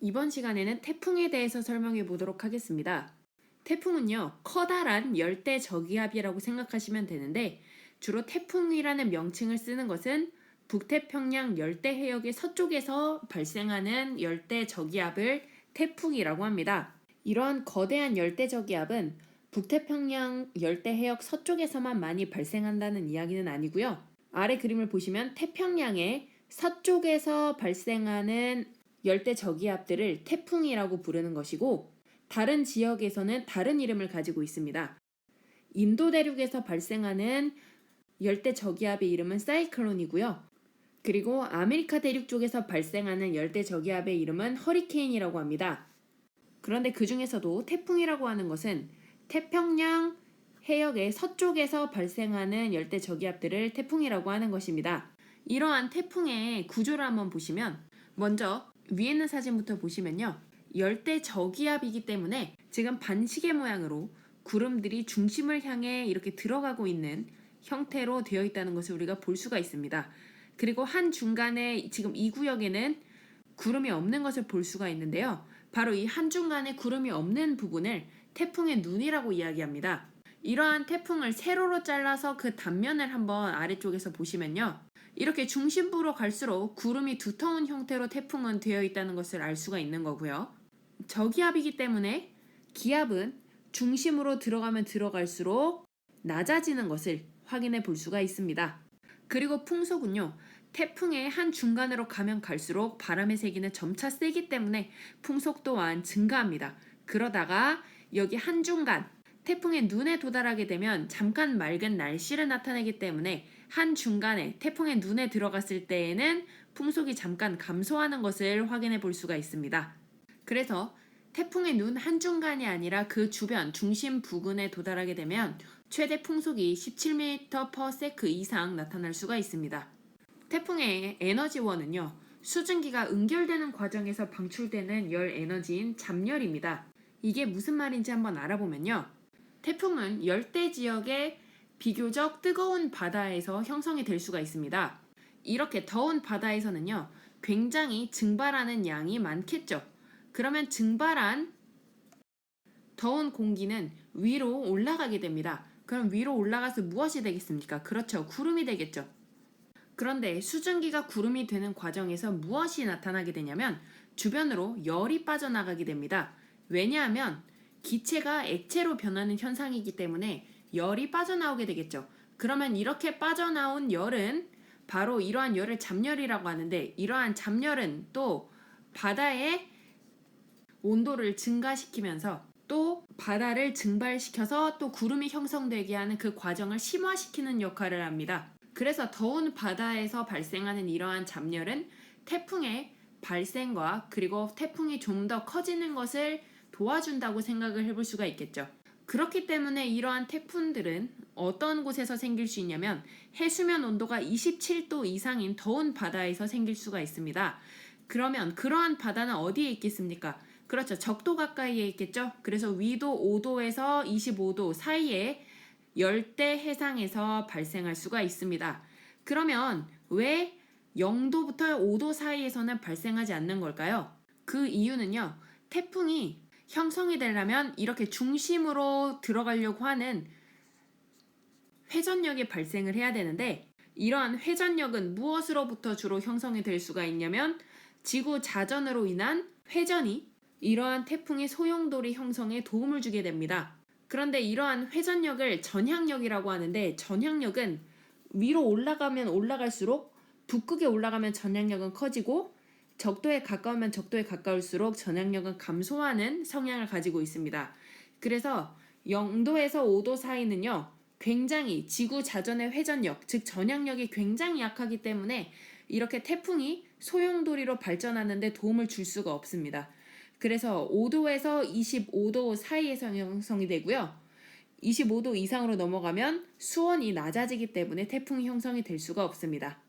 이번 시간에는 태풍에 대해서 설명해 보도록 하겠습니다. 태풍은요, 커다란 열대 저기압이라고 생각하시면 되는데, 주로 태풍이라는 명칭을 쓰는 것은 북태평양 열대 해역의 서쪽에서 발생하는 열대 저기압을 태풍이라고 합니다. 이러한 거대한 열대 저기압은 북태평양 열대 해역 서쪽에서만 많이 발생한다는 이야기는 아니고요. 아래 그림을 보시면 태평양의 서쪽에서 발생하는 열대 저기압들을 태풍이라고 부르는 것이고, 다른 지역에서는 다른 이름을 가지고 있습니다. 인도 대륙에서 발생하는 열대 저기압의 이름은 사이클론이고요. 그리고 아메리카 대륙 쪽에서 발생하는 열대 저기압의 이름은 허리케인이라고 합니다. 그런데 그 중에서도 태풍이라고 하는 것은 태평양 해역의 서쪽에서 발생하는 열대 저기압들을 태풍이라고 하는 것입니다. 이러한 태풍의 구조를 한번 보시면, 먼저 위에 있는 사진부터 보시면요, 열대 저기압이기 때문에 지금 반시계 모양으로 구름들이 중심을 향해 이렇게 들어가고 있는 형태로 되어 있다는 것을 우리가 볼 수가 있습니다. 그리고 한 중간에 지금 이 구역에는 구름이 없는 것을 볼 수가 있는데요. 바로 이 한중간에 구름이 없는 부분을 태풍의 눈이라고 이야기합니다. 이러한 태풍을 세로로 잘라서 그 단면을 한번 아래쪽에서 보시면요, 이렇게 중심부로 갈수록 구름이 두터운 형태로 태풍은 되어 있다는 것을 알 수가 있는 거고요. 저기압이기 때문에 기압은 중심으로 들어가면 들어갈수록 낮아지는 것을 확인해 볼 수가 있습니다. 그리고 풍속은요, 태풍의 한 중간으로 가면 갈수록 바람의 세기는 점차 세기 때문에 풍속 또한 증가합니다. 그러다가 여기 한 중간, 태풍의 눈에 도달하게 되면 잠깐 맑은 날씨를 나타내기 때문에 한 중간에 태풍의 눈에 들어갔을 때에는 풍속이 잠깐 감소하는 것을 확인해 볼 수가 있습니다. 그래서 태풍의 눈 한중간이 아니라 그 주변 중심 부근에 도달하게 되면 최대 풍속이 17m/s 이상 나타날 수가 있습니다. 태풍의 에너지원은요, 수증기가 응결되는 과정에서 방출되는 열 에너지인 잡열입니다. 이게 무슨 말인지 한번 알아보면요, 태풍은 열대 지역의 비교적 뜨거운 바다에서 형성이 될 수가 있습니다. 이렇게 더운 바다에서는요, 굉장히 증발하는 양이 많겠죠. 그러면 증발한 더운 공기는 위로 올라가게 됩니다. 그럼 위로 올라가서 무엇이 되겠습니까? 그렇죠, 구름이 되겠죠. 그런데 수증기가 구름이 되는 과정에서 무엇이 나타나게 되냐면 주변으로 열이 빠져나가게 됩니다. 왜냐하면 기체가 액체로 변하는 현상이기 때문에 열이 빠져나오게 되겠죠. 그러면 이렇게 빠져나온 열은 바로 이러한 열을 잡열이라고 하는데, 이러한 잡열은 또 바다의 온도를 증가시키면서 또 바다를 증발시켜서 또 구름이 형성되게 하는 그 과정을 심화시키는 역할을 합니다. 그래서 더운 바다에서 발생하는 이러한 잡열은 태풍의 발생과 그리고 태풍이 좀 더 커지는 것을 도와준다고 생각을 해볼 수가 있겠죠. 그렇기 때문에 이러한 태풍들은 어떤 곳에서 생길 수 있냐면 해수면 온도가 27도 이상인 더운 바다에서 생길 수가 있습니다. 그러면 그러한 바다는 어디에 있겠습니까? 그렇죠, 적도 가까이에 있겠죠. 그래서 위도 5도에서 25도 사이에 열대 해상에서 발생할 수가 있습니다. 그러면 왜 0도부터 5도 사이에서는 발생하지 않는 걸까요? 그 이유는요, 태풍이 형성이 되려면 이렇게 중심으로 들어가려고 하는 회전력이 발생을 해야 되는데, 이러한 회전력은 무엇으로부터 주로 형성이 될 수가 있냐면 지구 자전으로 인한 회전이 이러한 태풍의 소용돌이 형성에 도움을 주게 됩니다. 그런데 이러한 회전력을 전향력이라고 하는데, 전향력은 위로 올라가면 올라갈수록, 북극에 올라가면 전향력은 커지고 적도에 가까우면 적도에 가까울수록 전향력은 감소하는 성향을 가지고 있습니다. 그래서 0도에서 5도 사이는요, 굉장히 지구 자전의 회전력, 즉 전향력이 굉장히 약하기 때문에 이렇게 태풍이 소용돌이로 발전하는데 도움을 줄 수가 없습니다. 그래서 5도에서 25도 사이에서 형성이 되고요. 25도 이상으로 넘어가면 수온이 낮아지기 때문에 태풍이 형성이 될 수가 없습니다.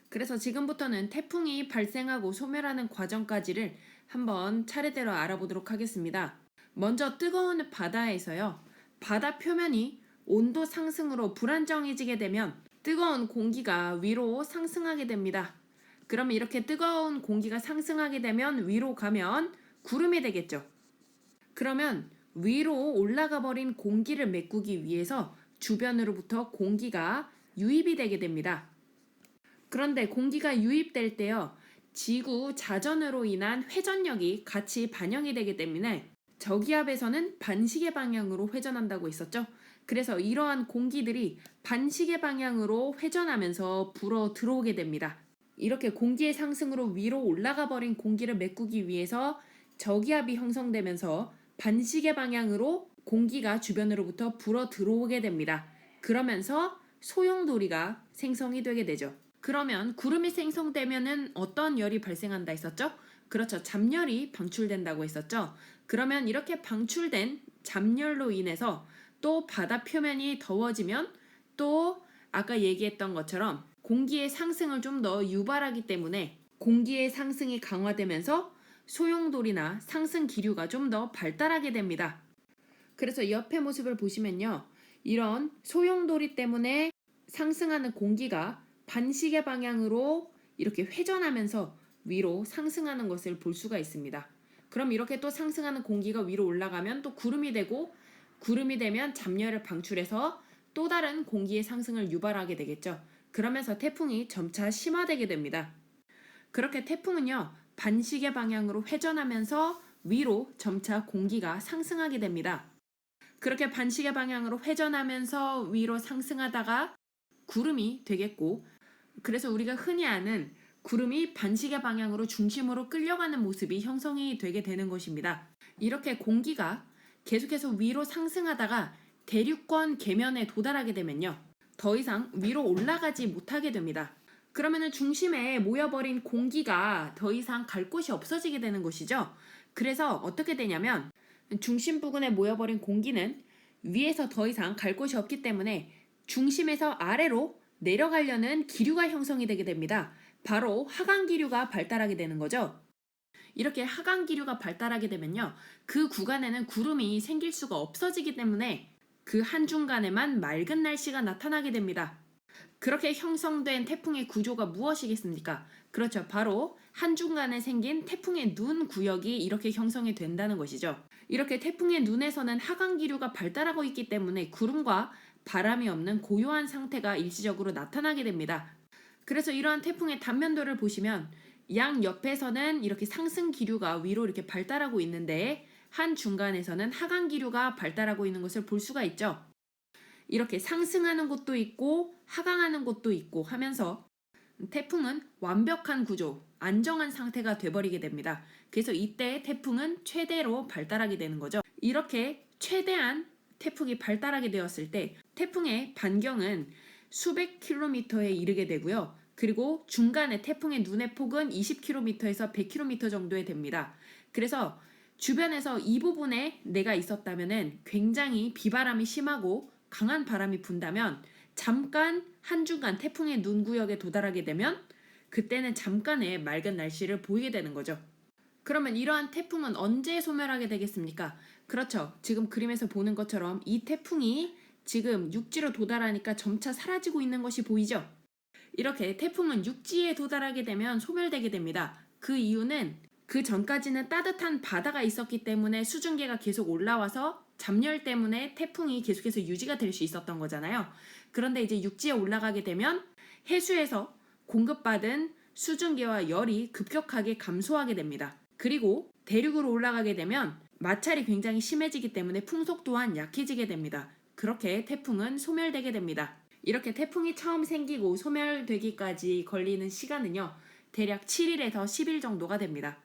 그래서 지금부터는 태풍이 발생하고 소멸하는 과정까지를 한번 차례대로 알아보도록 하겠습니다. 먼저 뜨거운 바다에서요, 바다 표면이 온도 상승으로 불안정해지게 되면 뜨거운 공기가 위로 상승하게 됩니다. 그러면 이렇게 뜨거운 공기가 상승하게 되면 위로 가면 구름이 되겠죠. 그러면 위로 올라가 버린 공기를 메꾸기 위해서 주변으로부터 공기가 유입이 되게 됩니다. 그런데 공기가 유입될 때요, 지구 자전으로 인한 회전력이 같이 반영이 되기 때문에 저기압에서는 반시계 방향으로 회전한다고 했었죠. 그래서 이러한 공기들이 반시계 방향으로 회전하면서 불어 들어오게 됩니다. 이렇게 공기의 상승으로 위로 올라가 버린 공기를 메꾸기 위해서 저기압이 형성되면서 반시계 방향으로 공기가 주변으로부터 불어 들어오게 됩니다. 그러면서 소용돌이가 생성이 되게 되죠. 그러면 구름이 생성되면은 어떤 열이 발생한다 했었죠? 그렇죠. 잡열이 방출된다고 했었죠. 그러면 이렇게 방출된 잡열로 인해서 또 바다 표면이 더워지면 또 아까 얘기했던 것처럼 공기의 상승을 좀 더 유발하기 때문에 공기의 상승이 강화되면서 소용돌이나 상승 기류가 좀 더 발달하게 됩니다. 그래서 옆의 모습을 보시면요, 이런 소용돌이 때문에 상승하는 공기가 반시계 방향으로 이렇게 회전하면서 위로 상승하는 것을 볼 수가 있습니다. 그럼 이렇게 또 상승하는 공기가 위로 올라가면 또 구름이 되고, 구름이 되면 잡열을 방출해서 또 다른 공기의 상승을 유발하게 되겠죠. 그러면서 태풍이 점차 심화되게 됩니다. 그렇게 태풍은요, 반시계 방향으로 회전하면서 위로 점차 공기가 상승하게 됩니다. 그렇게 반시계 방향으로 회전하면서 위로 상승하다가 구름이 되겠고, 그래서 우리가 흔히 아는 구름이 반시계 방향으로 중심으로 끌려가는 모습이 형성이 되게 되는 것입니다. 이렇게 공기가 계속해서 위로 상승하다가 대륙권 계면에 도달하게 되면요, 더 이상 위로 올라가지 못하게 됩니다. 그러면은 중심에 모여버린 공기가 더 이상 갈 곳이 없어지게 되는 것이죠. 그래서 어떻게 되냐면 중심 부근에 모여버린 공기는 위에서 더 이상 갈 곳이 없기 때문에 중심에서 아래로 내려가려는 기류가 형성이 되게 됩니다. 바로 하강기류가 발달하게 되는 거죠. 이렇게 하강기류가 발달하게 되면요, 그 구간에는 구름이 생길 수가 없어지기 때문에 그 한중간에만 맑은 날씨가 나타나게 됩니다. 그렇게 형성된 태풍의 구조가 무엇이겠습니까? 그렇죠. 바로 한중간에 생긴 태풍의 눈 구역이 이렇게 형성이 된다는 것이죠. 이렇게 태풍의 눈에서는 하강기류가 발달하고 있기 때문에 구름과 바람이 없는 고요한 상태가 일시적으로 나타나게 됩니다. 그래서 이러한 태풍의 단면도를 보시면 양 옆에서는 이렇게 상승 기류가 위로 이렇게 발달하고 있는데 한 중간에서는 하강 기류가 발달하고 있는 것을 볼 수가 있죠. 이렇게 상승하는 곳도 있고 하강하는 곳도 있고 하면서 태풍은 완벽한 구조, 안정한 상태가 돼버리게 됩니다. 그래서 이때 태풍은 최대로 발달하게 되는 거죠. 이렇게 최대한 태풍이 발달하게 되었을 때 태풍의 반경은 수백 킬로미터에 이르게 되고요. 그리고 중간에 태풍의 눈의 폭은 20km에서 100km 정도에 됩니다. 그래서 주변에서 이 부분에 내가 있었다면 굉장히 비바람이 심하고 강한 바람이 분다면 잠깐 한중간 태풍의 눈 구역에 도달하게 되면 그때는 잠깐의 맑은 날씨를 보이게 되는 거죠. 그러면 이러한 태풍은 언제 소멸하게 되겠습니까? 그렇죠. 지금 그림에서 보는 것처럼 이 태풍이 지금 육지로 도달하니까 점차 사라지고 있는 것이 보이죠? 이렇게 태풍은 육지에 도달하게 되면 소멸되게 됩니다. 그 이유는 그 전까지는 따뜻한 바다가 있었기 때문에 수증기가 계속 올라와서 잡열 때문에 태풍이 계속해서 유지가 될 수 있었던 거잖아요. 그런데 이제 육지에 올라가게 되면 해수에서 공급받은 수증기와 열이 급격하게 감소하게 됩니다. 그리고 대륙으로 올라가게 되면 마찰이 굉장히 심해지기 때문에 풍속 또한 약해지게 됩니다. 그렇게 태풍은 소멸되게 됩니다. 이렇게 태풍이 처음 생기고 소멸되기까지 걸리는 시간은요, 대략 7일에서 10일 정도가 됩니다.